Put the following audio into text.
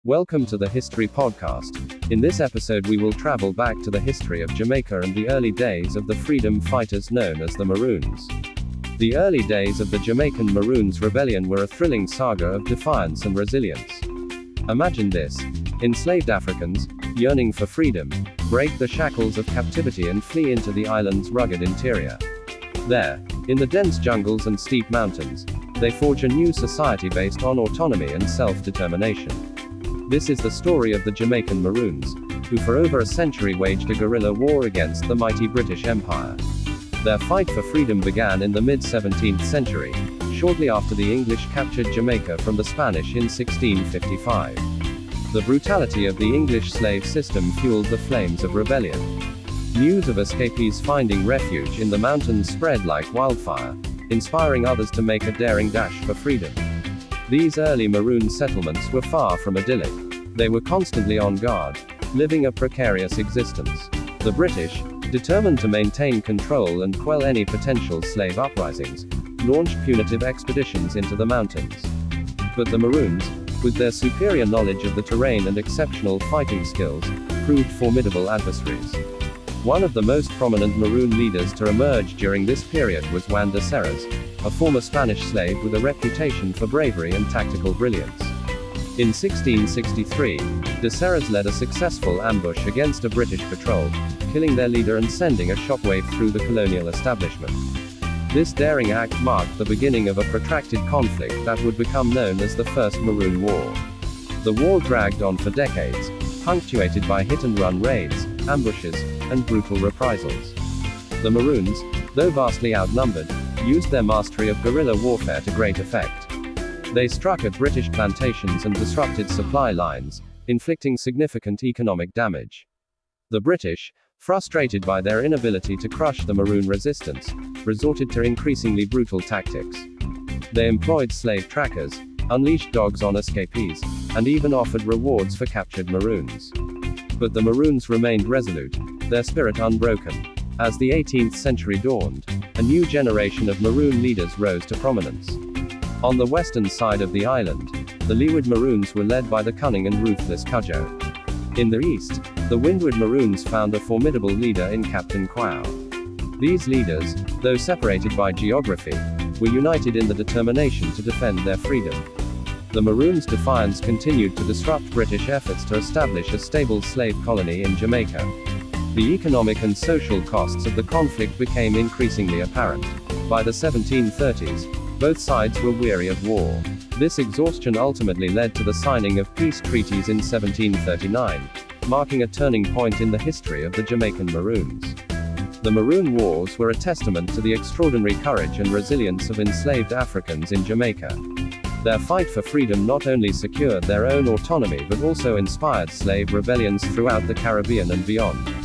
Welcome to the History Podcast. In this episode, we will travel back to the history of Jamaica and the early days of the freedom fighters known as the Maroons. The early days of the Jamaican Maroons Rebellion were a thrilling saga of defiance and resilience. Imagine this: enslaved Africans, yearning for freedom, break the shackles of captivity and flee into the island's rugged interior. There, in the dense jungles and steep mountains, they forge a new society based on autonomy and self-determination. This is the story of the Jamaican Maroons, who for over a century waged a guerrilla war against the mighty British Empire. Their fight for freedom began in the mid-17th century, shortly after the English captured Jamaica from the Spanish in 1655. The brutality of the English slave system fueled the flames of rebellion. News of escapees finding refuge in the mountains spread like wildfire, inspiring others to make a daring dash for freedom. These early Maroon settlements were far from idyllic. They were constantly on guard, living a precarious existence. The British, determined to maintain control and quell any potential slave uprisings, launched punitive expeditions into the mountains. But the Maroons, with their superior knowledge of the terrain and exceptional fighting skills, proved formidable adversaries. One of the most prominent Maroon leaders to emerge during this period was Juan de Serres, a former Spanish slave with a reputation for bravery and tactical brilliance. In 1663, de Serres led a successful ambush against a British patrol, killing their leader and sending a shockwave through the colonial establishment. This daring act marked the beginning of a protracted conflict that would become known as the First Maroon War. The war dragged on for decades, punctuated by hit-and-run raids, ambushes, and brutal reprisals. The Maroons, though vastly outnumbered, used their mastery of guerrilla warfare to great effect. They struck at British plantations and disrupted supply lines, inflicting significant economic damage. The British, frustrated by their inability to crush the Maroon resistance, resorted to increasingly brutal tactics. They employed slave trackers, unleashed dogs on escapees, and even offered rewards for captured Maroons. But the Maroons remained resolute, their spirit unbroken. As the 18th century dawned, a new generation of Maroon leaders rose to prominence. On the western side of the island, the Leeward Maroons were led by the cunning and ruthless Cudjoe. In the east, the Windward Maroons found a formidable leader in Captain Quao. These leaders, though separated by geography, were united in the determination to defend their freedom. The Maroons' defiance continued to disrupt British efforts to establish a stable slave colony in Jamaica. The economic and social costs of the conflict became increasingly apparent. By the 1730s, both sides were weary of war. This exhaustion ultimately led to the signing of peace treaties in 1739, marking a turning point in the history of the Jamaican Maroons. The Maroon Wars were a testament to the extraordinary courage and resilience of enslaved Africans in Jamaica. Their fight for freedom not only secured their own autonomy but also inspired slave rebellions throughout the Caribbean and beyond.